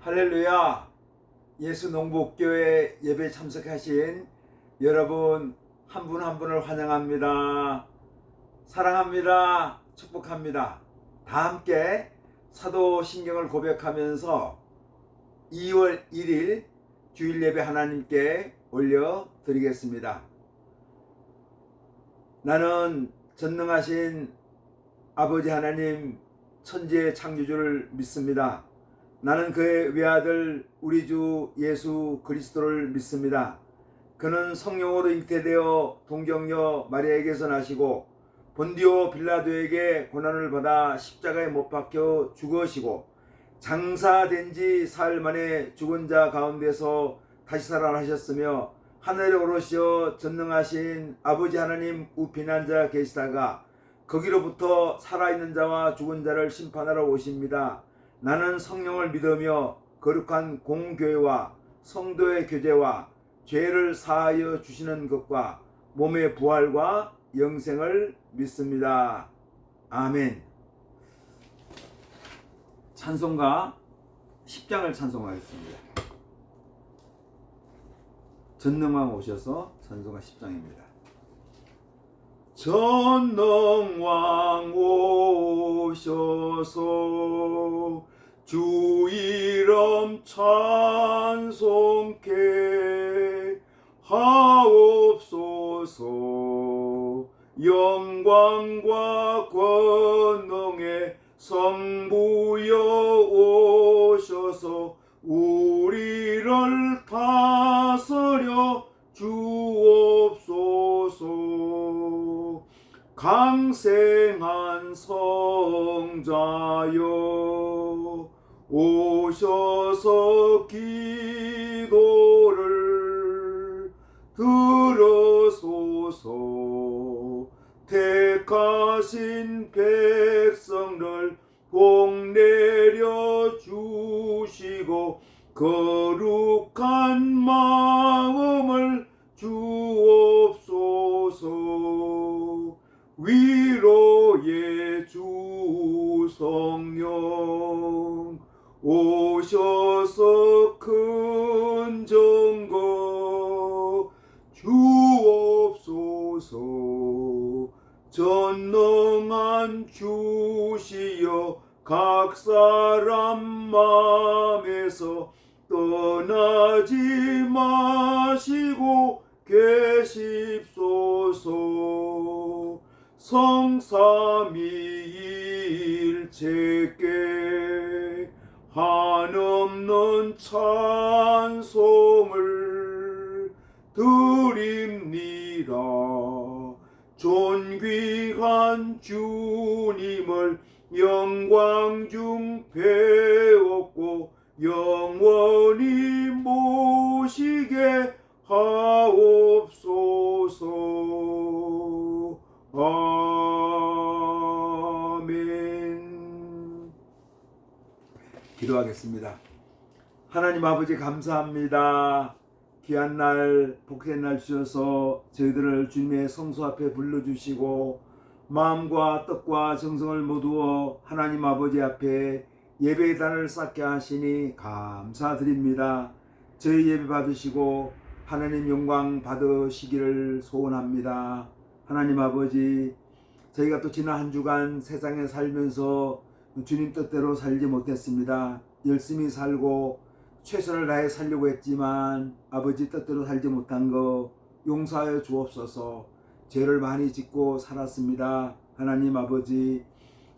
할렐루야. 예수 농복교회 예배 참석하신 여러분 한 분 한 분을 환영합니다. 사랑합니다. 축복합니다. 다 함께 사도신경을 고백하면서 2월 1일 주일 예배 하나님께 올려드리겠습니다. 나는 전능하신 아버지 하나님 천지의 창조주를 믿습니다. 나는 그의 외아들 우리 주 예수 그리스도를 믿습니다. 그는 성령으로 잉태되어 동정녀 마리아에게서 나시고 본디오 빌라도에게 고난을 받아 십자가에 못 박혀 죽으시고 장사된 지 사흘 만에 죽은 자 가운데서 다시 살아나셨으며 하늘에 오르시어 전능하신 아버지 하나님 우편에 앉아 계시다가 거기로부터 살아있는 자와 죽은 자를 심판하러 오십니다. 나는 성령을 믿으며 거룩한 공교회와 성도의 교제와 죄를 사하여 주시는 것과 몸의 부활과 영생을 믿습니다. 아멘. 찬송가 10장을 찬송하겠습니다. 전능왕 오셔서 찬송가 10장입니다. 전능왕 오셔서 주 이름 찬송케 하옵소서. 영광과 권능의 성부여 오셔서 우리를 다스려 주옵소서. 강생한 성자여 오셔서 기도를 들으소서. 택하신 백성들 복내려 주시고 거룩한 마음을 주옵소서. 위로의 주 성령 오셔서 큰 증거 주옵소서. 전능한 주시여 각 사람 마음에서 떠나지 마시고 계십소서. 성삼위일체께 한없는 찬송을 드립니다. 존귀한 주님을 영광 중 배웠고 영원히 모시게 하옵소서. 아멘. 기도하겠습니다. 하나님 아버지 감사합니다. 귀한 날 복된 날 주셔서 저희들을 주님의 성소 앞에 불러주시고 마음과 뜻과 정성을 모두어 하나님 아버지 앞에 예배의 단을 쌓게 하시니 감사드립니다. 저희 예배 받으시고 하나님 영광 받으시기를 소원합니다. 하나님 아버지, 저희가 또 지난 한 주간 세상에 살면서 주님 뜻대로 살지 못했습니다. 열심히 살고 최선을 다해 살려고 했지만 아버지 뜻대로 살지 못한 거 용서하여 주옵소서. 죄를 많이 짓고 살았습니다. 하나님 아버지,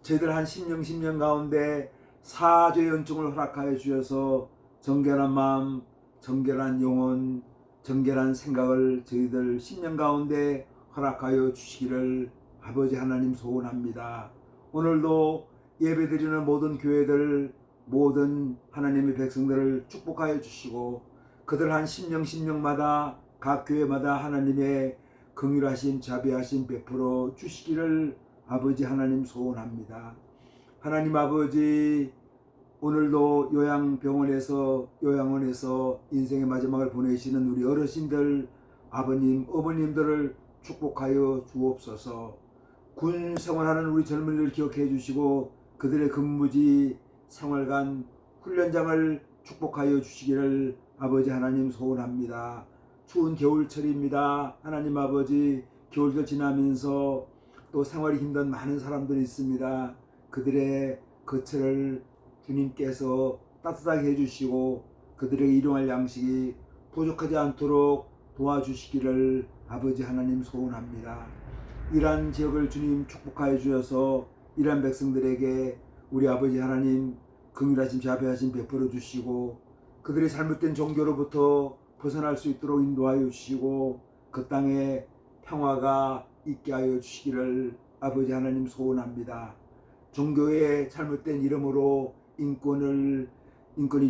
저희들 한 10년 가운데 사죄의 은총을 허락하여 주셔서 정결한 마음, 정결한 영혼, 정결한 생각을 저희들 10년 가운데 허락하여 주시기를 아버지 하나님 소원합니다. 오늘도 예배드리는 모든 교회들, 모든 하나님의 백성들을 축복하여 주시고 그들 한 10명마다 각 교회마다 하나님의 긍휼하심 자비하심 베풀어 주시기를 아버지 하나님 소원합니다. 하나님 아버지, 오늘도 요양병원에서 요양원에서 인생의 마지막을 보내시는 우리 어르신들, 아버님, 어머님들을 축복하여 주옵소서. 군 생활하는 우리 젊은이들 기억해 주시고 그들의 근무지 생활관 훈련장을 축복하여 주시기를 아버지 하나님 소원합니다. 추운 겨울철입니다. 하나님 아버지, 겨울철 지나면서 또 생활이 힘든 많은 사람들이 있습니다. 그들의 거처를 주님께서 따뜻하게 해주시고 그들에게 일용할 양식이 부족하지 않도록 도와주시기를 아버지 하나님 소원합니다. 이러한 지역을 주님 축복하여 주셔서 이러한 백성들에게 우리 아버지 하나님 긍휼하심 자비하심 베풀어 주시고 그들의 잘못된 종교로부터 벗어날 수 있도록 인도하여 주시고 그 땅에 평화가 있게 하여 주시기를 아버지 하나님 소원합니다. 종교의 잘못된 이름으로 인권이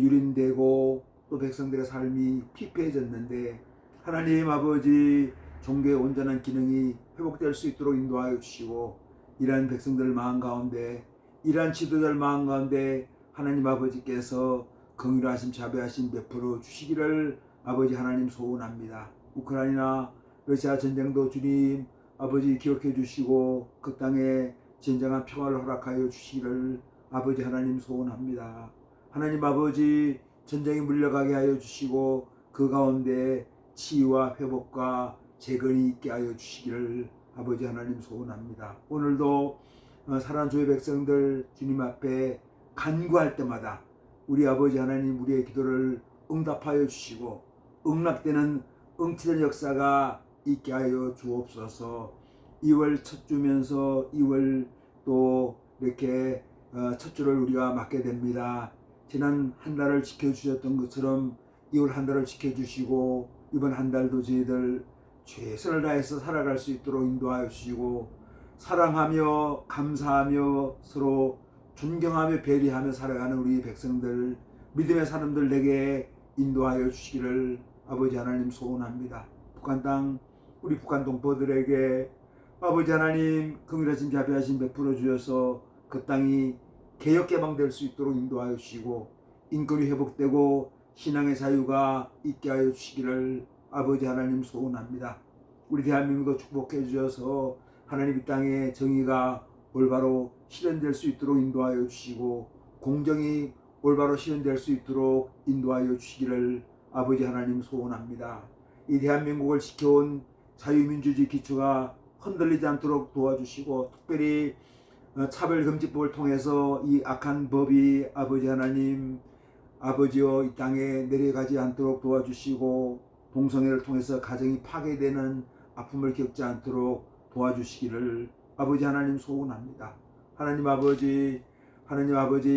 유린되고 또 백성들의 삶이 피폐해졌는데 하나님 아버지 종교의 온전한 기능이 회복될 수 있도록 인도하여 주시고 이러한 백성들 마음 가운데 이러한 지도자들 마음 가운데 하나님 아버지께서 긍휼하심 자비하심 베풀어 주시기를 아버지 하나님 소원합니다. 우크라이나 러시아 전쟁도 주님 아버지 기억해 주시고 그 땅에 진정한 평화를 허락하여 주시기를 아버지 하나님 소원합니다. 하나님 아버지 전쟁이 물러가게 하여 주시고 그 가운데 치유와 회복과 재건이 있게 하여 주시기를 아버지 하나님 소원합니다. 오늘도 사랑하는 주의 백성들 주님 앞에 간구할 때마다 우리 아버지 하나님 우리의 기도를 응답하여 주시고 응답되는 응치된 역사가 있게 하여 주옵소서. 2월 첫 주면서 2월 또 이렇게 첫 주를 우리가 맞게 됩니다. 지난 한 달을 지켜주셨던 것처럼 2월 한 달을 지켜주시고 이번 한 달도 저희들 최선을 다해서 살아갈 수 있도록 인도하여 주시고 사랑하며 감사하며 서로 존경하며 배려하며 살아가는 우리 백성들 믿음의 사람들에게 인도하여 주시기를 아버지 하나님 소원합니다. 북한 땅 우리 북한 동포들에게 아버지 하나님 긍휼하심 자비하심 베풀어 주셔서 그 땅이 개혁 개방될 수 있도록 인도하여 주시고 인권이 회복되고 신앙의 자유가 있게 하여 주시기를 아버지 하나님 소원합니다. 우리 대한민국도 축복해 주셔서 하나님 이 땅에 정의가 올바로 실현될 수 있도록 인도하여 주시고 공정이 올바로 실현될 수 있도록 인도하여 주시기를 아버지 하나님 소원합니다. 이 대한민국을 지켜온 자유민주주의 기초가 흔들리지 않도록 도와주시고 특별히 차별금지법을 통해서 이 악한 법이 아버지 하나님 아버지여 이 땅에 내려가지 않도록 도와주시고 동성애를 통해서 가정이 파괴되는 아픔을 겪지 않도록 도와주시기를 아버지 하나님 소원합니다. 하나님 아버지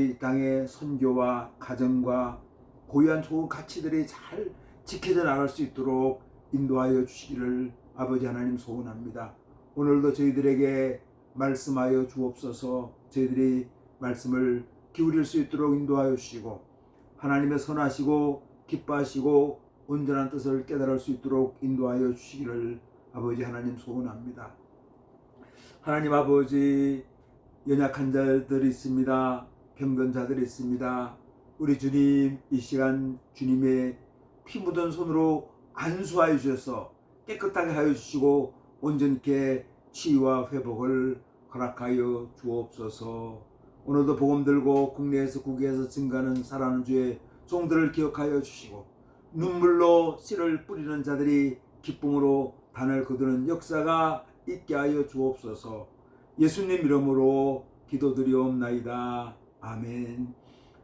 이 땅의 선교와 가정과 고유한 좋은 가치들이 잘 지켜져 나갈 수 있도록 인도하여 주시기를 아버지 하나님 소원합니다. 오늘도 저희들에게 말씀하여 주옵소서. 저희들이 말씀을 기울일 수 있도록 인도하여 주시고 하나님의 선하시고 기뻐하시고 온전한 뜻을 깨달을 수 있도록 인도하여 주시기를 아버지 하나님 소원합니다. 하나님 아버지 연약한 자들이 있습니다. 병든 자들이 있습니다. 우리 주님 이 시간 주님의 피 묻은 손으로 안수하여 주셔서 깨끗하게 하여 주시고 온전케 치유와 회복을 허락하여 주옵소서. 오늘도 복음 들고 국내에서 국외에서 증가하는 사랑하는 주의 종들을 기억하여 주시고 눈물로 씨를 뿌리는 자들이 기쁨으로 단을 거두는 역사가 있게 하여 주옵소서. 예수님 이름으로 기도드리옵나이다. 아멘.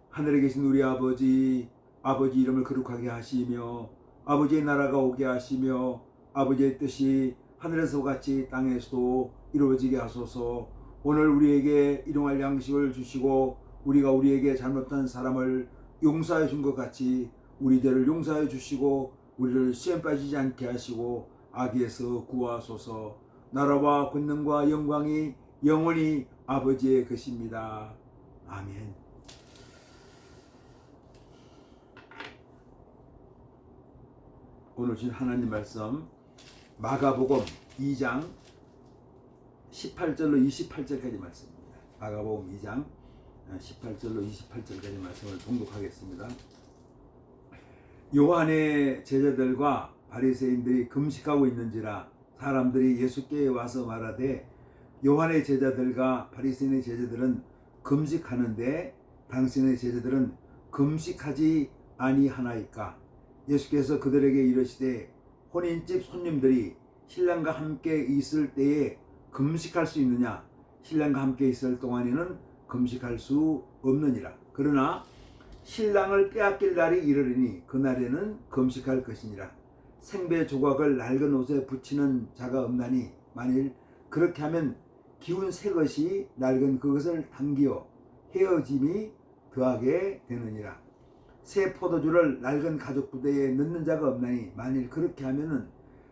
하늘에 계신 우리 아버지 이름을 거룩하게 하시며 아버지의 나라가 오게 하시며 아버지의 뜻이 하늘에서 같이 땅에서도 이루어지게 하소서. 오늘 우리에게 일용할 양식을 주시고 우리가 우리에게 잘못한 사람을 용서해 준 것 같이 우리 죄를 용서해 주시고 우리를 시험 빠지지 않게 하시고 악에서 구하소서. 나라와 권능과 영광이 영원히 아버지의 것입니다. 아멘. 오늘 주신 하나님 말씀 마가복음 2장 18절로 28절까지 말씀입니다. 마가복음 2장 18절로 28절까지 말씀을 봉독하겠습니다. 요한의 제자들과 바리새인들이 금식하고 있는지라 사람들이 예수께 와서 말하되 요한의 제자들과 바리새인의 제자들은 금식하는데 당신의 제자들은 금식하지 아니하나이까. 예수께서 그들에게 이르시되 혼인집 손님들이 신랑과 함께 있을 때에 금식할 수 있느냐? 신랑과 함께 있을 동안에는 금식할 수 없느니라. 그러나 신랑을 빼앗길 날이 이르리니 그날에는 금식할 것이니라. 생배 조각을 낡은 옷에 붙이는 자가 없나니 만일 그렇게 하면 기운 새 것이 낡은 그것을 당기어 헤어짐이 더하게 되느니라. 새 포도주를 낡은 가죽 부대에 넣는 자가 없나니 만일 그렇게 하면은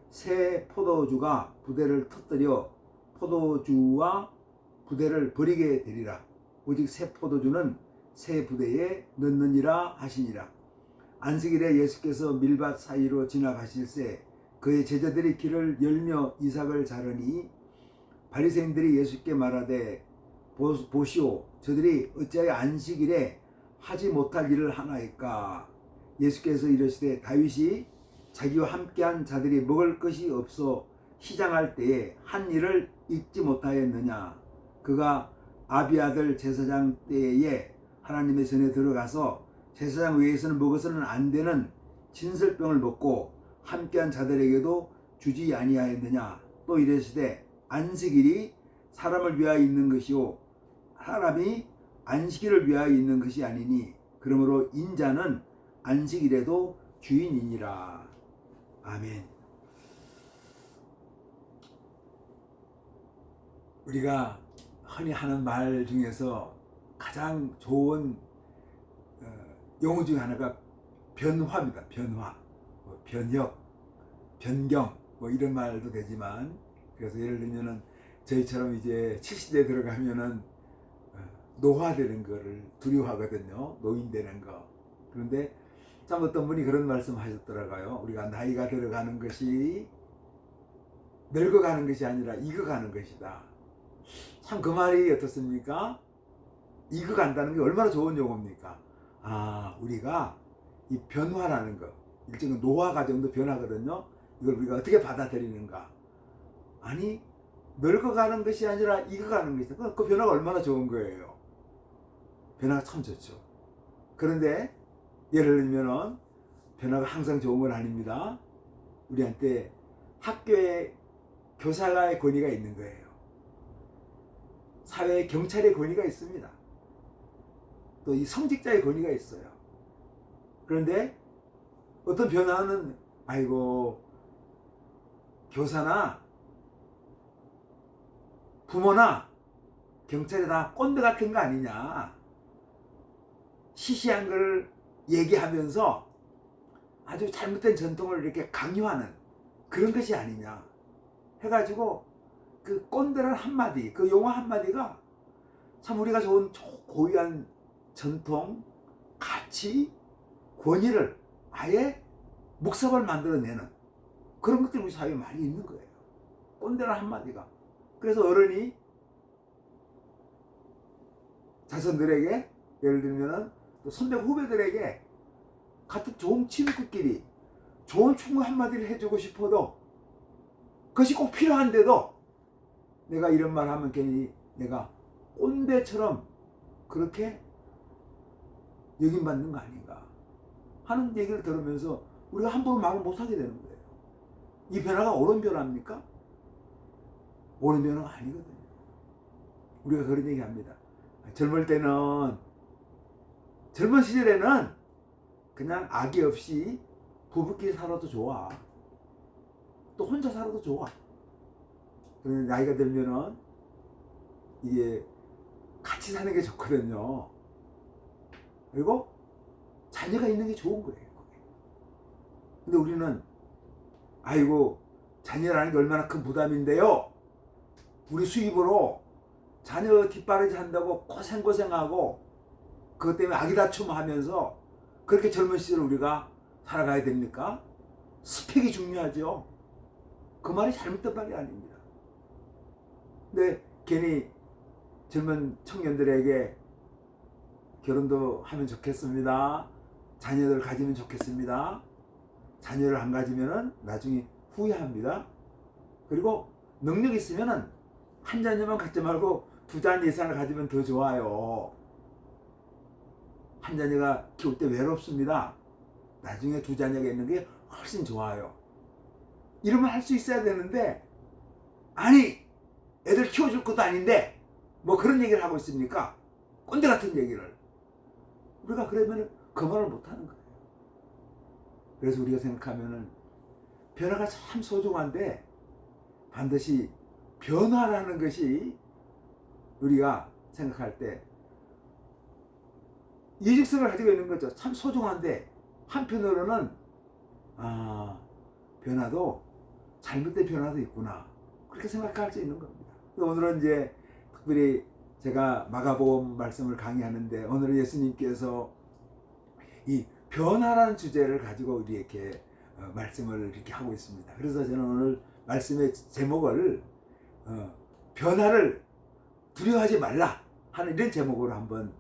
새 포도주가 부대를 터뜨려 포도주와 부대를 버리게 되리라. 오직 새 포도주는 새 부대에 넣느니라 하시니라. 안식일에 예수께서 밀밭 사이로 지나가실새 그의 제자들이 길을 열며 이삭을 자르니 바리새인들이 예수께 말하되 보시오 저들이 어찌하여 안식일에 하지 못할 일을 하나이까. 예수께서 이르시되 다윗이 자기와 함께한 자들이 먹을 것이 없어 시장할 때에 한 일을 잊지 못하였느냐. 그가 아비아들 제사장 때에 하나님의 전에 들어가서 제사장 외에서는 먹어서는 안 되는 진설병을 먹고 함께한 자들에게도 주지 아니하였느냐. 또 이르시되 안식일이 사람을 위하여 있는 것이요 사람이 안식일을 위하여 있는 것이 아니니 그러므로 인자는 안식일에도 주인이니라. 아멘. 우리가 흔히 하는 말 중에서 가장 좋은 용어 중에 하나가 변화입니다. 변화, 변혁, 변경 이런 말도 되지만, 그래서 예를 들면은 저희처럼 이제 70대 들어가면은 노화되는 거를 두려워하거든요. 노인되는 거. 그런데 참 어떤 분이 그런 말씀 하셨더라고요. 우리가 나이가 들어가는 것이 늙어가는 것이 아니라 익어가는 것이다. 참 그 말이 어떻습니까? 익어간다는 게 얼마나 좋은 용어입니까? 우리가 이 변화라는 거, 일종의 노화 과정도 변화거든요. 이걸 우리가 어떻게 받아들이는가? 아니, 늙어가는 것이 아니라 익어가는 것이다. 그 변화가 얼마나 좋은 거예요. 변화가 참 좋죠. 그런데 예를 들면은 변화가 항상 좋은 건 아닙니다. 우리한테 학교에 교사의 권위가 있는 거예요. 사회에 경찰의 권위가 있습니다. 또 이 성직자의 권위가 있어요. 그런데 어떤 변화는 아이고 교사나 부모나 경찰이 다 꼰대 같은 거 아니냐, 시시한 걸 얘기하면서 아주 잘못된 전통을 이렇게 강요하는 그런 것이 아니냐 해가지고 그 꼰대란 한마디, 그 용어 한마디가 참 우리가 좋은 고유한 전통, 가치, 권위를 아예 묵sab을 만들어내는 그런 것들이 우리 사회에 많이 있는 거예요. 꼰대란 한마디가. 그래서 어른이 자손들에게, 예를 들면은 또 선배 후배들에게 같은 좋은 친구끼리 좋은 충고 한마디를 해주고 싶어도 그것이 꼭 필요한데도 내가 이런 말 하면 괜히 내가 꼰대처럼 그렇게 여김받는 거 아닌가 하는 얘기를 들으면서 우리가 함부로 말을 못하게 되는 거예요. 이 변화가 옳은 변화입니까? 옳은 변화가 아니거든요. 우리가 그런 얘기 합니다. 젊을 때는, 젊은 시절에는 그냥 아기 없이 부부끼리 살아도 좋아. 또 혼자 살아도 좋아. 그런데 나이가 들면은 이게 같이 사는 게 좋거든요. 그리고 자녀가 있는 게 좋은 거예요. 근데 우리는 아이고 자녀라는 게 얼마나 큰 부담인데요. 우리 수입으로 자녀 뒷바라지 한다고 고생하고 그것 때문에 아기다툼하면서 그렇게 젊은 시절 우리가 살아가야 됩니까? 스펙이 중요하죠. 그 말이 잘못된 말이 아닙니다. 근데 괜히 젊은 청년들에게 결혼도 하면 좋겠습니다. 자녀를 가지면 좋겠습니다. 자녀를 안 가지면은 나중에 후회합니다. 그리고 능력 있으면은 한 자녀만 갖지 말고 두 자녀 이상을 가지면 더 좋아요. 한 자녀가 키울 때 외롭습니다. 나중에 두 자녀가 있는 게 훨씬 좋아요. 이러면 할 수 있어야 되는데, 아니 애들 키워줄 것도 아닌데 뭐 그런 얘기를 하고 있습니까? 꼰대 같은 얘기를. 우리가 그러면 그 말을 못하는 거예요. 그래서 우리가 생각하면은 변화가 참 소중한데, 반드시 변화라는 것이 우리가 생각할 때 이직성을 가지고 있는 거죠. 참 소중한데 한편으로는 변화도 잘못된 변화도 있구나, 그렇게 생각할 수 있는 겁니다. 오늘은 이제 특별히 제가 마가복음 말씀을 강의하는데, 오늘은 예수님께서 이 변화라는 주제를 가지고 우리에게 말씀을 이렇게 하고 있습니다. 그래서 저는 오늘 말씀의 제목을 변화를 두려워하지 말라 하는 이런 제목으로 한번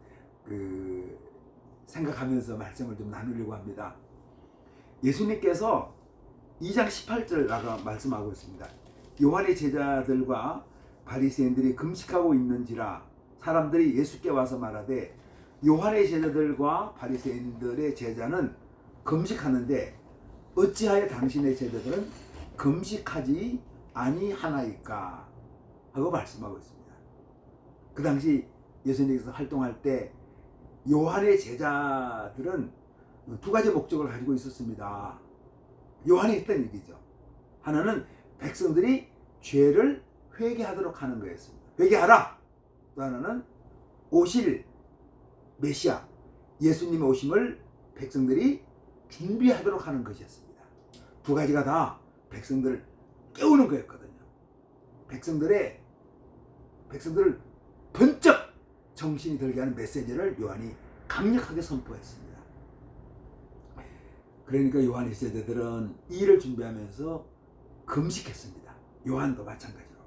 생각하면서 말씀을 좀 나누려고 합니다. 예수님께서 2장 18절 나가 말씀하고 있습니다. 요한의 제자들과 바리새인들이 금식하고 있는지라 사람들이 예수께 와서 말하되, 요한의 제자들과 바리새인들의 제자는 금식하는데 어찌하여 당신의 제자들은 금식하지 아니하나이까 하고 말씀하고 있습니다. 그 당시 예수님께서 활동할 때 요한의 제자들은 두 가지 목적을 가지고 있었습니다. 요한이 했던 얘기죠. 하나는 백성들이 죄를 회개하도록 하는 거였습니다. 회개하라. 또 하나는 오실 메시아 예수님의 오심을 백성들이 준비하도록 하는 것이었습니다. 두 가지가 다 백성들을 깨우는 거였거든요. 백성들을 번쩍 정신이 들게 하는 메시지를 요한이 강력하게 선포했습니다. 그러니까 요한의 제자들은 이 일을 준비하면서 금식했습니다. 요한도 마찬가지로.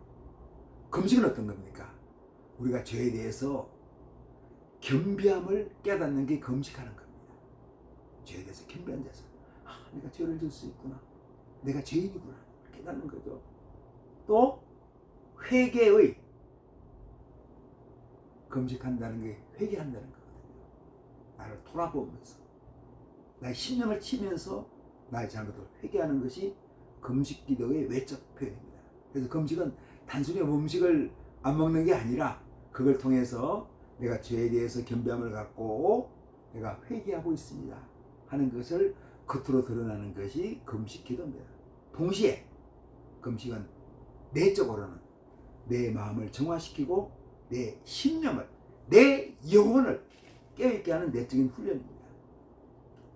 금식은 어떤 겁니까? 우리가 죄에 대해서 겸비함을 깨닫는 게 금식하는 겁니다. 죄에 대해서 겸비한 자세. 내가 죄를 질 수 있구나. 내가 죄인이구나. 깨닫는 거죠. 또 회개의, 금식한다는 게 회개한다는 거거든요. 나를 돌아보면서 나의 심령을 치면서 나의 잘못을 회개하는 것이 금식 기도의 외적 표현입니다. 그래서 금식은 단순히 음식을 안 먹는 게 아니라 그걸 통해서 내가 죄에 대해서 겸비함을 갖고 내가 회개하고 있습니다 하는 것을 겉으로 드러나는 것이 금식 기도입니다. 동시에 금식은 내적으로는 내 마음을 정화시키고 내 심령을, 내 영혼을 깨어있게 하는 내적인 훈련입니다.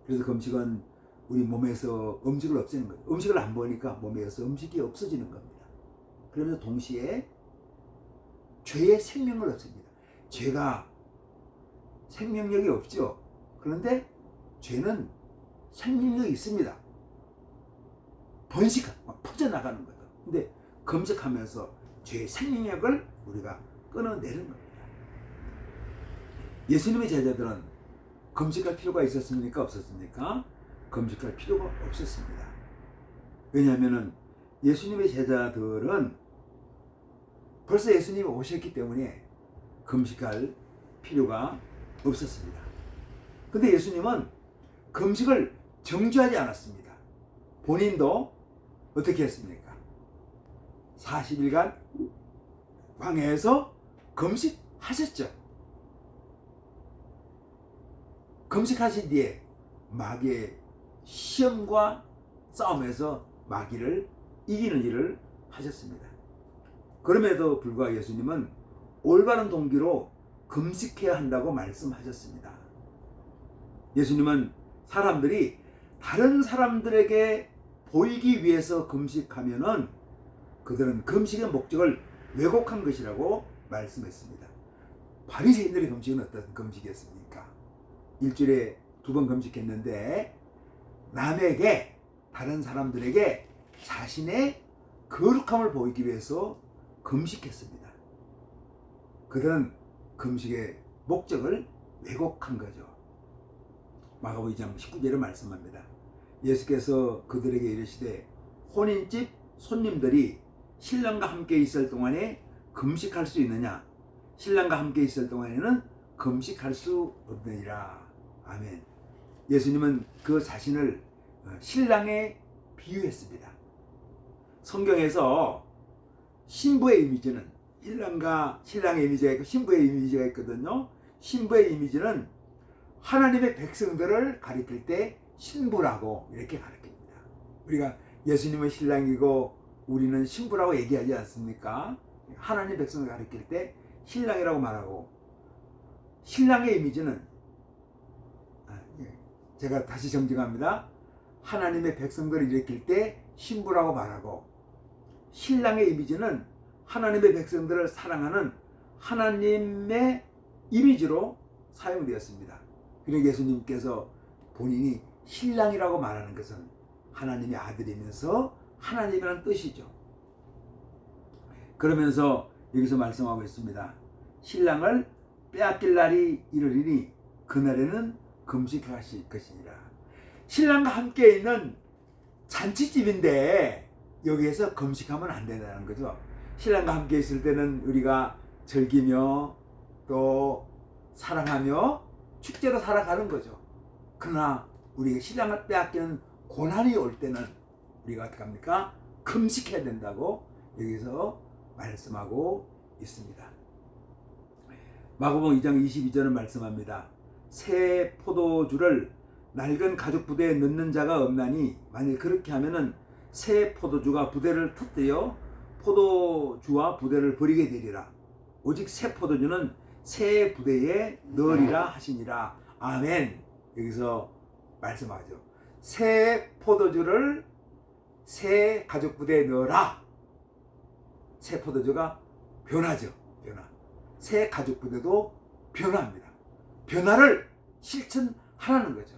그래서 금식은 우리 몸에서 음식을 없애는 거죠. 음식을 안 먹으니까 몸에서 음식이 없어지는 겁니다. 그러면서 동시에 죄의 생명을 없앱니다. 죄가 생명력이 없죠. 그런데 죄는 생명력이 있습니다. 퍼져나가는 거죠. 근데 금식하면서 죄의 생명력을 우리가 끊어내는 겁니다. 예수님의 제자들은 금식할 필요가 있었습니까? 없었습니까? 금식할 필요가 없었습니다. 왜냐하면 예수님의 제자들은 벌써 예수님이 오셨기 때문에 금식할 필요가 없었습니다. 근데 예수님은 금식을 정죄하지 않았습니다. 본인도 어떻게 했습니까? 40일간 광야에서 금식하셨죠. 금식하신 뒤에 마귀의 시험과 싸움에서 마귀를 이기는 일을 하셨습니다. 그럼에도 불구하고 예수님은 올바른 동기로 금식해야 한다고 말씀하셨습니다. 예수님은 사람들이 다른 사람들에게 보이기 위해서 금식하면은 그들은 금식의 목적을 왜곡한 것이라고 말씀했습니다. 바리새인들의 금식은 어떤 금식이었습니까? 일주일에 2번 금식했는데 남에게, 다른 사람들에게 자신의 거룩함을 보이기 위해서 금식했습니다. 그들은 금식의 목적을 왜곡한 거죠. 마가복음 2장 19절에 말씀합니다. 예수께서 그들에게 이르시되 혼인집 손님들이 신랑과 함께 있을 동안에 금식할 수 있느냐? 신랑과 함께 있을 동안에는 금식할 수 없느니라. 아멘. 예수님은 그 자신을 신랑에 비유했습니다. 성경에서 신부의 이미지는 신랑과 신랑의 이미지가 있고 신부의 이미지가 있거든요. 신부의 이미지는 하나님의 백성들을 가리킬 때 신부라고 이렇게 가리킵니다. 우리가 예수님은 신랑이고 우리는 신부라고 얘기하지 않습니까? 하나님 백성을 가리킬 때 신랑이라고 말하고, 신랑의 이미지는 제가 다시 정정합니다. 하나님의 백성들을 일으킬 때 신부라고 말하고, 신랑의 이미지는 하나님의 백성들을 사랑하는 하나님의 이미지로 사용되었습니다. 그리고 예수님께서 본인이 신랑이라고 말하는 것은 하나님의 아들이면서 하나님이라는 뜻이죠. 그러면서 여기서 말씀하고 있습니다. 신랑을 빼앗길 날이 이르리니 그날에는 금식하실 것이니라. 신랑과 함께 있는 잔치집인데 여기에서 금식하면 안 된다는 거죠. 신랑과 함께 있을 때는 우리가 즐기며 또 사랑하며 축제로 살아가는 거죠. 그러나 우리가 신랑을 빼앗기는 고난이 올 때는 우리가 어떻게 합니까? 금식해야 된다고 여기서 말씀하고 있습니다. 마가복음 2장 22절은 말씀합니다. 새 포도주를 낡은 가죽 부대에 넣는 자가 없나니 만일 그렇게 하면은 새 포도주가 부대를 터뜨려 포도주와 부대를 버리게 되리라. 오직 새 포도주는 새 부대에 넣으리라 하시니라. 아멘. 여기서 말씀하죠. 새 포도주를 새 가죽 부대에 넣어라. 새 포도주가 변하죠. 변화. 새 가죽 부대도 변화합니다. 변화를 실천하라는 거죠.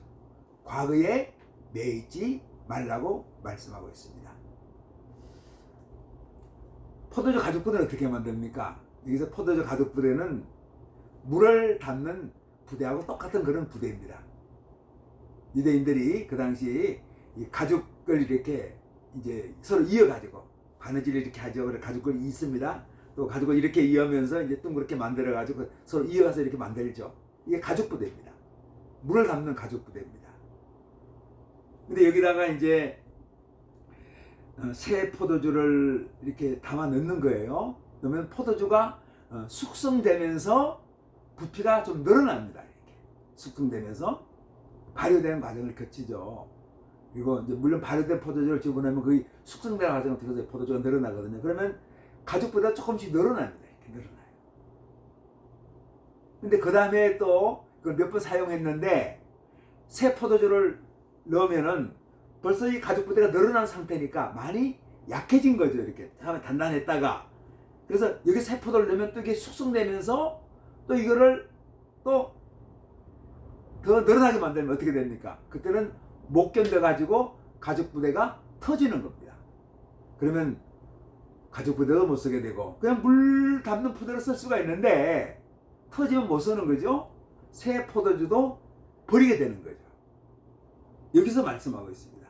과거에 매이지 말라고 말씀하고 있습니다. 포도주 가죽 부대는 어떻게 만듭니까? 여기서 포도주 가죽 부대는 물을 담는 부대하고 똑같은 그런 부대입니다. 유대인들이 그 당시 이 가죽을 이렇게 이제 서로 이어가지고 바느질을 이렇게 하죠. 그래 가죽을 있습니다. 또 가죽을 이렇게 이으면서 이제 둥그렇게 만들어가지고 서로 이어가서 이렇게 만들죠. 이게 가죽 부대입니다. 물을 담는 가죽 부대입니다. 근데 여기다가 이제 새 포도주를 이렇게 담아 넣는 거예요. 그러면 포도주가 숙성되면서 부피가 좀 늘어납니다. 이렇게 숙성되면서 발효되는 과정을 거치죠. 그리고 이제 물론 발효된 포도주를 집어넣으면 거의 숙성되는 과정을 통해서 포도주가 늘어나거든요. 그러면 가죽보다 조금씩 늘어납니다. 이렇게 늘어나요. 근데 그 다음에 또 그걸 몇 번 사용했는데 새 포도주를 넣으면은 벌써 이 가죽 부대가 늘어난 상태니까 많이 약해진 거죠. 이렇게 처음에 단단했다가, 그래서 여기 새 포도를 넣으면 또 이게 숙성되면서 또 이거를 또 더 늘어나게 만들면 어떻게 됩니까? 그때는 못 견뎌 가지고 가죽 부대가 터지는 겁니다. 그러면 가죽 부대도 못 쓰게 되고 그냥 물 담는 부대로 쓸 수가 있는데 터지면 못 쓰는 거죠. 새 포도주도 버리게 되는 거죠. 여기서 말씀하고 있습니다.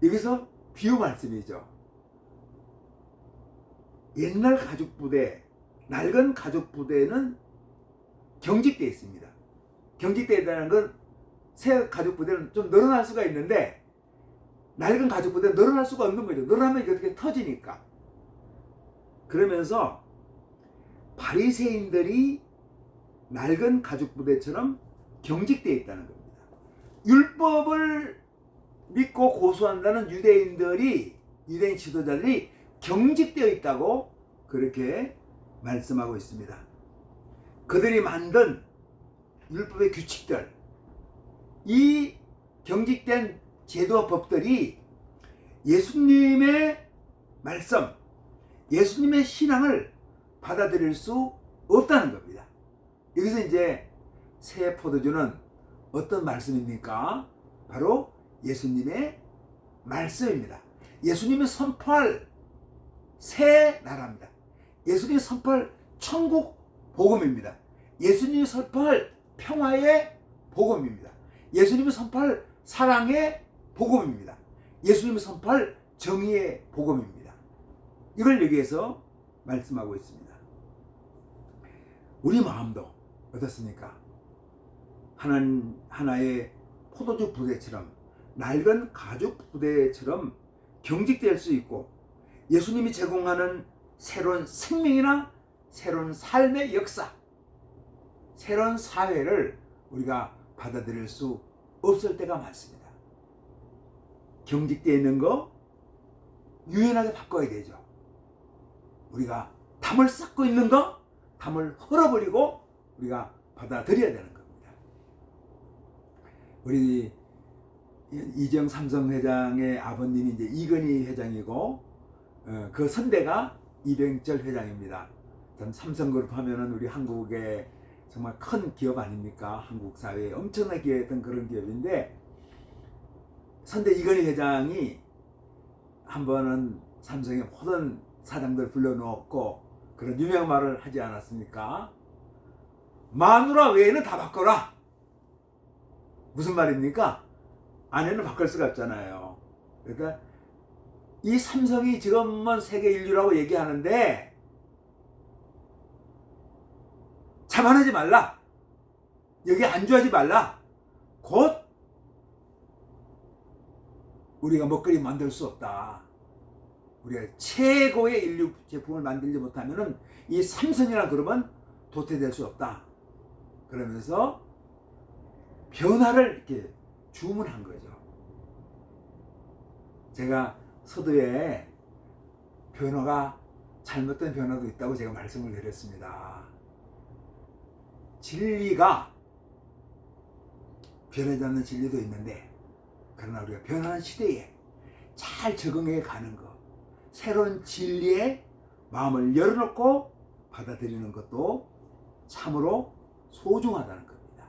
여기서 비유 말씀이죠. 옛날 가죽 부대, 낡은 가죽 부대는 경직되어 있습니다. 경직되어 있다는 건 새 가죽 부대는 좀 늘어날 수가 있는데 낡은 가죽 부대는 늘어날 수가 없는 거죠. 늘어나면 이게 어떻게 터지니까. 그러면서 바리새인들이 낡은 가죽 부대처럼 경직되어 있다는 겁니다. 율법을 믿고 고수한다는 유대인 지도자들이 경직되어 있다고 그렇게 말씀하고 있습니다. 그들이 만든 율법의 규칙들, 이 경직된 제도와 법들이 예수님의 말씀, 예수님의 신앙을 받아들일 수 없다는 겁니다. 여기서 이제 새 포도주는 어떤 말씀입니까? 바로 예수님의 말씀입니다. 예수님이 선포할 새 나라입니다. 예수님이 선포할 천국 복음입니다. 예수님이 선포할 평화의 복음입니다. 예수님이 선포할 사랑의 복음입니다. 예수님이 선포할 정의의 복음입니다. 이걸 여기에서 말씀하고 있습니다. 우리 마음도 어떻습니까? 하나의 포도주 부대처럼, 낡은 가죽 부대처럼 경직될 수 있고, 예수님이 제공하는 새로운 생명이나 새로운 삶의 역사, 새로운 사회를 우리가 받아들일 수 없을 때가 많습니다. 경직되어 있는 거 유연하게 바꿔야 되죠. 우리가 담을 쌓고 있는 거, 담을 헐어버리고 우리가 받아들여야 되는 겁니다. 우리 이정 삼성 회장의 아버님이 이제 이건희 회장이고, 그 선대가 이병철 회장입니다. 삼성그룹 하면은 우리 한국의 정말 큰 기업 아닙니까? 한국 사회에 엄청나게 기여했던 그런 기업인데, 선대 이건희 회장이 한 번은 삼성의 모든 사장들 불러놓고 그런 유명한 말을 하지 않았습니까? 마누라 외에는 다 바꿔라. 무슨 말입니까? 아내는 바꿀 수가 없잖아요. 그러니까 이 삼성이 지금은 세계 인류라고 얘기하는데 자만하지 말라. 여기 안주하지 말라. 곧 우리가 먹거리 만들 수 없다. 우리가 최고의 인류 제품을 만들지 못하면은 이 삼성이라는 그룹은 도태될 수 없다. 그러면서 변화를 이렇게 주문한 거죠. 제가 서두에 변화가 잘못된 변화도 있다고 제가 말씀을 드렸습니다. 진리가 변하지 않는 진리도 있는데, 그러나 우리가 변하는 시대에 잘 적응해 가는 것, 새로운 진리에 마음을 열어놓고 받아들이는 것도 참으로 소중하다는 겁니다.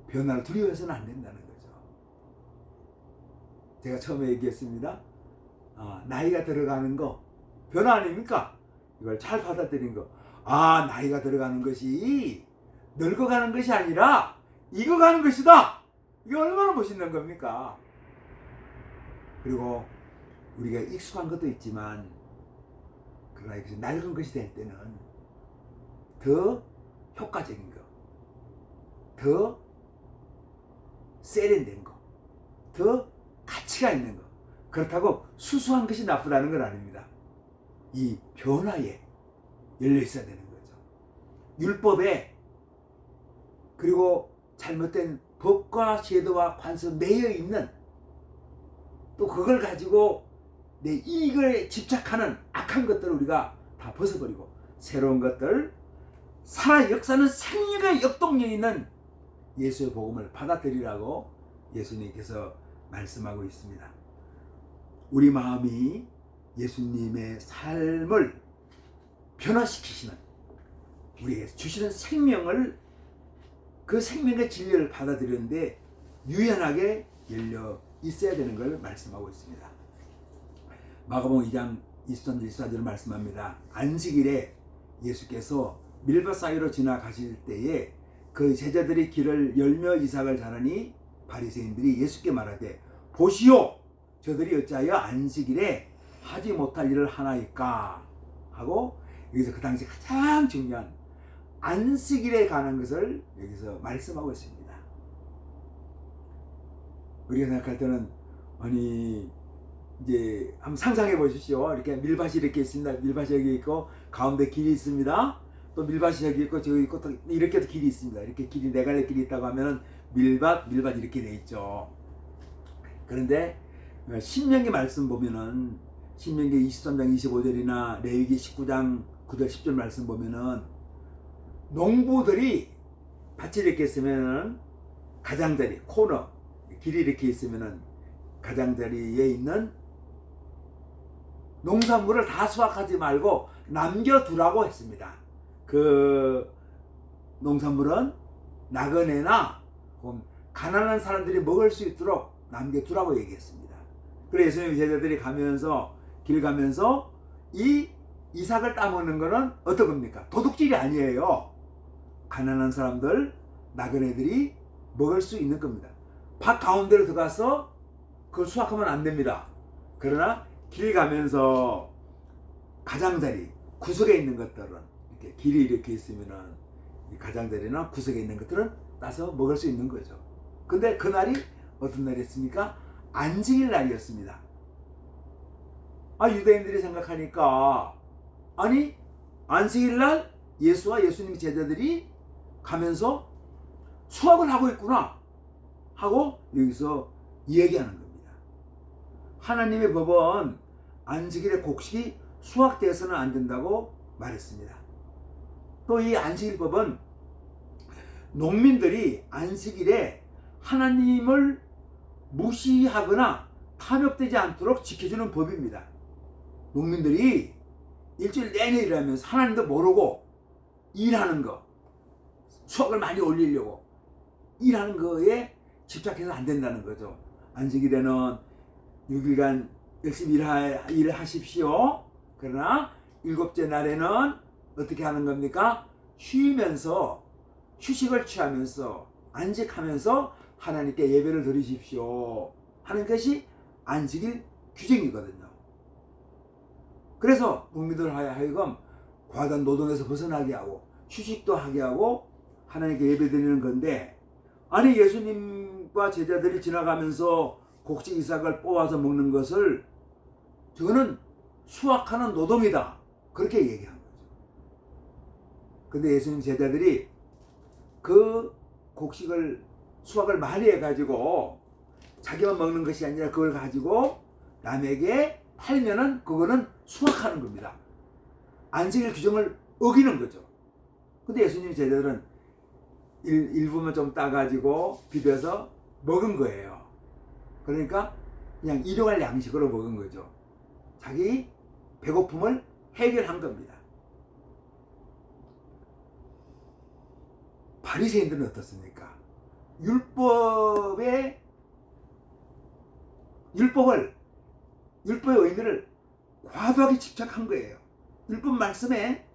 변화를 두려워해서는 안 된다는 거죠. 제가 처음에 얘기했습니다. 나이가 들어가는 거 변화 아닙니까? 이걸 잘 받아들인 거. 나이가 들어가는 것이 늙어가는 것이 아니라 익어가는 것이다. 이게 얼마나 멋있는 겁니까? 그리고 우리가 익숙한 것도 있지만, 그러나 이것이 낡은 것이 될 때는 더 효과적인 거, 더 세련된 거, 더 가치가 있는 거. 그렇다고 수수한 것이 나쁘다는 건 아닙니다. 이 변화에 열려 있어야 되는 거죠. 율법에, 그리고 잘못된 법과 제도와 관습 매여 있는, 또 그걸 가지고 내 이익에 집착하는 악한 것들을 우리가 다 벗어버리고 새로운 것들, 살아 역사는 생명의 역동력이 있는 예수의 복음을 받아들이라고 예수님께서 말씀하고 있습니다. 우리 마음이 예수님의 삶을 변화시키시는, 우리에게 주시는 생명을, 그 생명의 진리를 받아들이는데 유연하게 열려 있어야 되는 걸 말씀하고 있습니다. 마가복음 2장 23절 24절을 말씀합니다. 안식일에 예수께서 밀밭 사이로 지나가실 때에 그 제자들이 길을 열며 이삭을 자르니 바리새인들이 예수께 말하되, 보시오, 저들이 어찌하여 안식일에 하지 못할 일을 하나이까 하고, 여기서 그 당시 가장 중요한 안식일에 관한 것을 여기서 말씀하고 있습니다. 우리가 생각할 때는, 아니 이제 한번 상상해 보십시오. 이렇게 밀밭이 이렇게 있습니다. 밀밭이 여기 있고 가운데 길이 있습니다. 또 밀밭이 여기 있고 저기 있고 또 이렇게도 길이 있습니다. 이렇게 길이 네 갈래 길이 있다고 하면은 밀밭 이렇게 돼 있죠. 그런데 신명기 말씀 보면은, 신명기 23장 25절이나 레위기 19장 9절 10절 말씀 보면은, 농부들이 밭이 이렇게 있으면은 가장자리, 코너, 길이 이렇게 있으면은 가장자리에 있는 농산물을 다 수확하지 말고 남겨두라고 했습니다. 그 농산물은 나그네나 가난한 사람들이 먹을 수 있도록 남겨두라고 얘기했습니다. 그래서 예수님 제자들이 가면서, 길 가면서 이 이삭을 따먹는 거는 어떤 겁니까? 도둑질이 아니에요. 가난한 사람들, 나그네들이 먹을 수 있는 겁니다. 밭 가운데로 들어가서 그걸 수확하면 안 됩니다. 그러나 길 가면서 가장자리, 구석에 있는 것들은, 이렇게 길이 이렇게 있으면은 이 가장자리나 구석에 있는 것들은 따서 먹을 수 있는 거죠. 근데 그날이 어떤 날이었습니까? 안식일 날이었습니다. 유대인들이 생각하니까 아니 안식일 날 예수와 예수님 제자들이 가면서 수학을 하고 있구나 하고 여기서 얘기하는 겁니다. 하나님의 법은 안식일의 곡식이 수확되어서는 안 된다고 말했습니다. 또 이 안식일법은 농민들이 안식일에 하나님을 무시하거나 탐욕되지 않도록 지켜주는 법입니다. 농민들이 일주일 내내 일하면서 하나님도 모르고 일하는 거, 수확을 많이 올리려고 일하는 거에 집착해서 안 된다는 거죠. 안식일에는 6일간 열심히 일하십시오. 그러나 일곱째 날에는 어떻게 하는 겁니까? 쉬면서 휴식을 취하면서 안식하면서 하나님께 예배를 드리십시오 하는 것이 안식일 규정이거든요. 그래서 농민들 하여금 과도한 노동에서 벗어나게 하고 휴식도 하게 하고 하나님께 예배 드리는 건데, 아니 예수님과 제자들이 지나가면서 곡식 이삭을 뽑아서 먹는 것을 저거는 수확하는 노동이다 그렇게 얘기한 거죠. 근데 예수님 제자들이 그 곡식을 수확을 많이 해가지고 자기만 먹는 것이 아니라 그걸 가지고 남에게 팔면은 그거는 수확하는 겁니다. 안식일 규정을 어기는 거죠. 근데 예수님 제자들은 일부만 좀 따가지고 비벼서 먹은 거예요. 그러니까 그냥 일용할 양식으로 먹은 거죠. 자기 배고픔을 해결한 겁니다. 바리새인들은 어떻습니까? 율법의 의미를 과도하게 집착한 거예요. 율법 말씀에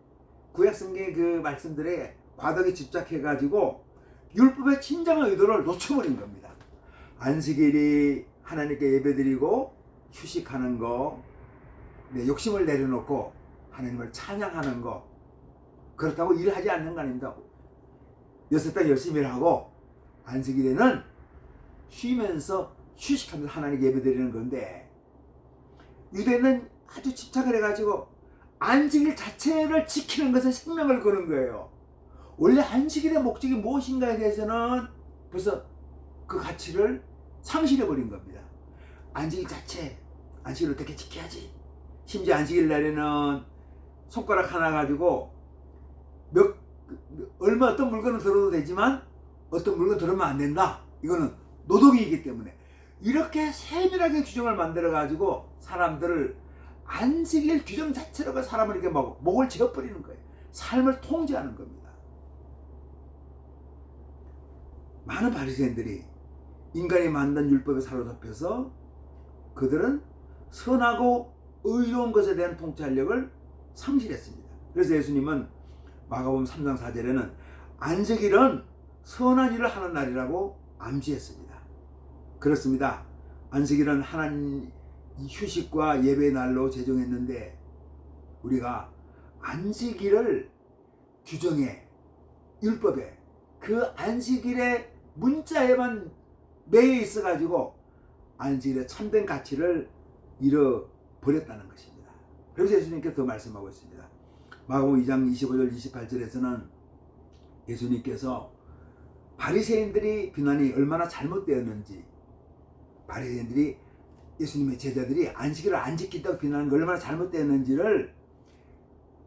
구약 성경의 그 말씀들에 과도하게 집착해가지고 율법의 진정한 의도를 놓쳐버린 겁니다. 안식일이 하나님께 예배드리고 휴식하는 거, 욕심을 내려놓고 하나님을 찬양하는 거, 그렇다고 일하지 않는 거 아닙니다. 6달 열심히 일하고 안식일에는 쉬면서 휴식하면서 하나님께 예배드리는 건데, 유대는 아주 집착을 해가지고 안식일 자체를 지키는 것에 생명을 거는 거예요. 원래 안식일의 목적이 무엇인가에 대해서는 벌써 그 가치를 상실해버린 겁니다. 안식일 자체, 안식일을 어떻게 지켜야지. 심지어 안식일 날에는 손가락 하나 가지고 어떤 물건을 들어도 되지만 어떤 물건 들으면 안 된다. 이거는 노동이기 때문에 이렇게 세밀하게 규정을 만들어 가지고 사람들을 안식일 규정 자체로 사람을 이렇게 목을 지어버리는 거예요. 삶을 통제하는 겁니다. 많은 바리새인들이 인간이 만든 율법에 사로잡혀서 그들은 선하고 의로운 것에 대한 통찰력을 상실했습니다. 그래서 예수님은 마가복음 3장 4절에는 안식일은 선한 일을 하는 날이라고 암시했습니다. 그렇습니다. 안식일은 하나님 휴식과 예배의 날로 제정했는데 우리가 안식일을 규정해 율법에 그 안식일의 문자에만 매여 있어가지고 안식일의 참된 가치를 잃어버렸다는 것입니다. 그래서 예수님께서 더 말씀하고 있습니다. 마가복음 2장 25절 28절에서는 예수님께서 바리새인들이 비난이 얼마나 잘못되었는지, 바리새인들이 예수님의 제자들이 안식일을 안 지킨다고 비난하는 게 얼마나 잘못되었는지를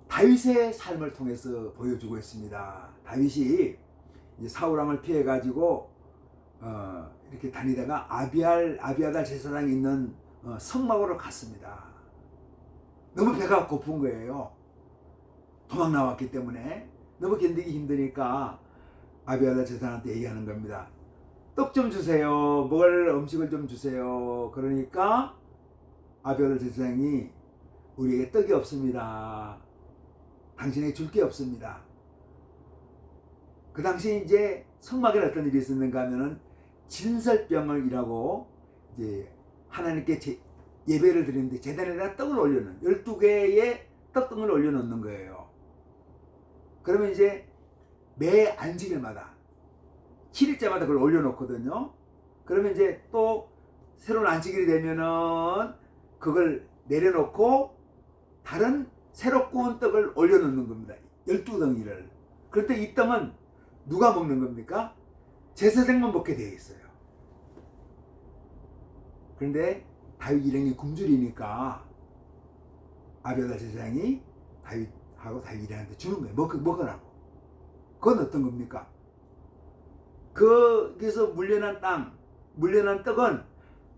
다윗의 삶을 통해서 보여주고 있습니다. 다윗이 이제 사울왕을 피해가지고 이렇게 다니다가 아비아달 제사장이 있는 성막으로 갔습니다. 너무 배가 고픈 거예요. 도망 나왔기 때문에 너무 견디기 힘드니까 아비아달 제사장한테 얘기하는 겁니다. 떡 좀 주세요. 먹을 음식을 좀 주세요. 그러니까 아비아달 제사장이 우리에게 떡이 없습니다. 당신에게 줄 게 없습니다. 그 당시 이제 성막에 어떤 일이 있었는가 하면은 진설병을이라고 이제 하나님께 예배를 드리는데 제단에다 떡을 올려놓는 12개의 떡등을 올려놓는 거예요. 그러면 이제 매 안식일마다 7일째마다 그걸 올려놓거든요. 그러면 이제 또 새로운 안식일이 되면은 그걸 내려놓고 다른 새로 구운 떡을 올려놓는 겁니다. 12덩이를. 그런데 이 떡은 누가 먹는 겁니까? 제사장만 먹게 되어 있어요. 그런데 다윗 일행이 굶주리니까 아비아달 제사장이 다윗 일행한테 주는 거예요. 먹으라고. 그건 어떤 겁니까? 거기서 물려난 떡은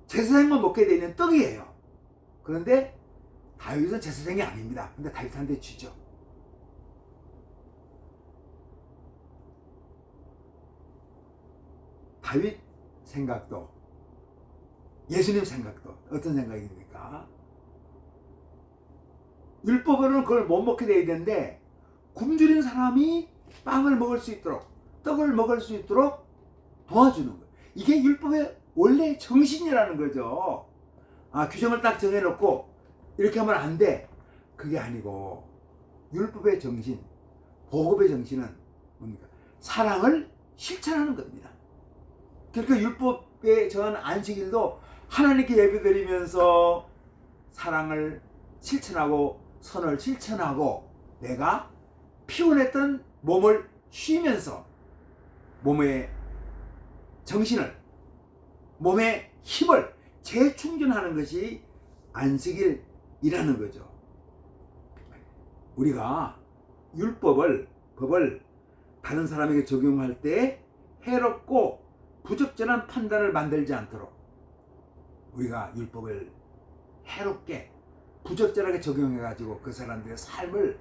제사장만 먹게 되는 떡이에요. 그런데 다윗은 제사장이 아닙니다. 근데 다윗한테 주죠. 다윗 생각도 예수님 생각도 어떤 생각입니까? 율법으로는 그걸 못 먹게 돼야 되는데 굶주린 사람이 빵을 먹을 수 있도록 떡을 먹을 수 있도록 도와주는 거예요. 이게 율법의 원래 정신이라는 거죠. 규정을 딱 정해놓고 이렇게 하면 안 돼. 그게 아니고 율법의 정신, 복음의 정신은 뭡니까? 사랑을 실천하는 겁니다. 그러니까 율법에 정한 안식일도 하나님께 예배드리면서 사랑을 실천하고 선을 실천하고 내가 피곤했던 몸을 쉬면서 몸의 정신을 몸의 힘을 재충전하는 것이 안식일이라는 거죠. 우리가 법을 다른 사람에게 적용할 때 해롭고 부적절한 판단을 만들지 않도록 우리가 율법을 해롭게 부적절하게 적용해가지고 그 사람들의 삶을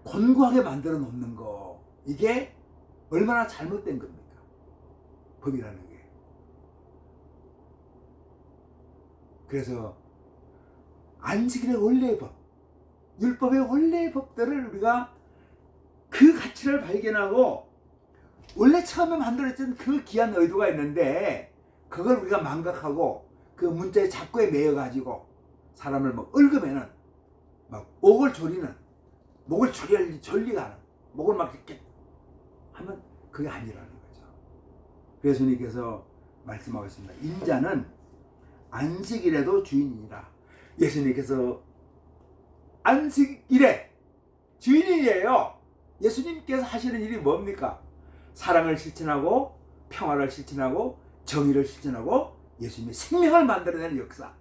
곤고하게 만들어 놓는 거, 이게 얼마나 잘못된 겁니까? 법이라는 게. 그래서 안식일의 원래의 법, 율법의 원래의 법들을 우리가 그 가치를 발견하고 원래 처음에 만들어진 그 귀한 의도가 있는데 그걸 우리가 망각하고 그 문자의 잡고에 매여가지고 사람을 막 얽으면은 막 목을 조리는, 목을 졸리가 하는, 목을 막 이렇게 하면 그게 아니라는 거죠. 그래서 예수님께서 말씀하고 있습니다. 인자는 안식일에도 주인이니라. 예수님께서 안식일에 주인이에요. 예수님께서 하시는 일이 뭡니까? 사랑을 실천하고 평화를 실천하고 정의를 실천하고 예수님의 생명을 만들어내는 역사,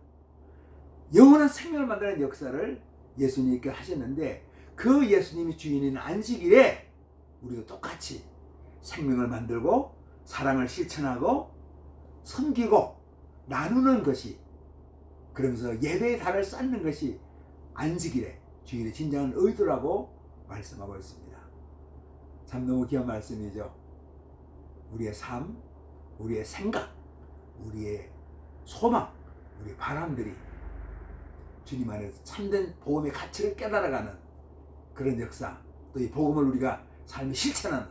영원한 생명을 만들어내는 역사를 예수님께 하셨는데 그 예수님이 주인인 안식일에 우리도 똑같이 생명을 만들고 사랑을 실천하고 섬기고 나누는 것이, 그러면서 예배의 달을 쌓는 것이 안식일에 주일의 진정한 의도라고 말씀하고 있습니다. 참 너무 귀한 말씀이죠. 우리의 삶, 우리의 생각, 우리의 소망, 우리의 바람들이 주님 안에서 참된 복음의 가치를 깨달아가는 그런 역사, 또 이 복음을 우리가 삶에 실천하는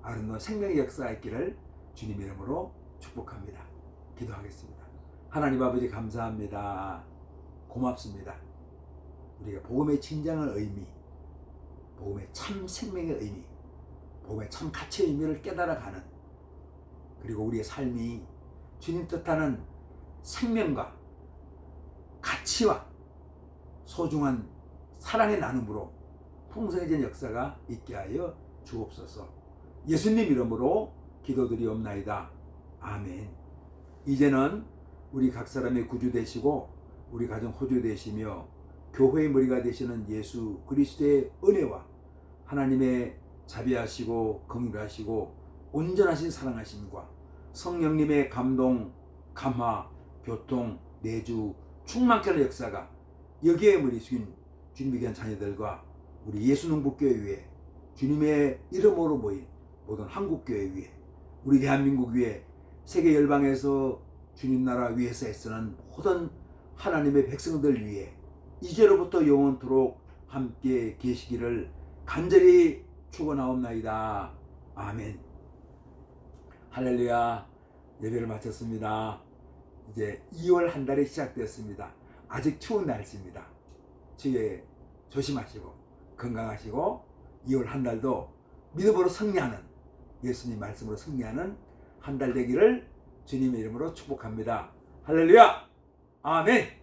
아름다운 생명의 역사가 있기를 주님 이름으로 축복합니다. 기도하겠습니다. 하나님 아버지 감사합니다. 고맙습니다. 우리가 복음의 진정한 의미, 복음의 참 생명의 의미, 복음의 참 가치의 의미를 깨달아가는, 그리고 우리의 삶이 주님 뜻하는 생명과 가치와 소중한 사랑의 나눔으로 풍성해진 역사가 있게 하여 주옵소서. 예수님 이름으로 기도드리옵나이다. 아멘. 이제는 우리 각 사람의 구주 되시고 우리 가정 호주 되시며 교회의 머리가 되시는 예수 그리스도의 은혜와 하나님의 자비하시고 긍휼하시고 온전하신 사랑하심과 성령님의 감동, 감화, 교통, 내주, 충만케 하는 역사가 여기에 머리 숙인 주님의 귀한 자녀들과 우리 예수농부교회 위에 주님의 이름으로 모인 모든 한국교회 위에 우리 대한민국 위에 세계 열방에서 주님 나라 위에서 애쓰는 모든 하나님의 백성들 위에 이제로부터 영원토록 함께 계시기를 간절히 축원하옵나이다. 아멘. 할렐루야. 예배를 마쳤습니다. 이제 2월 한 달이 시작되었습니다. 아직 추운 날씨입니다. 추위에 조심하시고 건강하시고 2월 한 달도 믿음으로 승리하는, 예수님 말씀으로 승리하는 한 달 되기를 주님의 이름으로 축복합니다. 할렐루야! 아멘!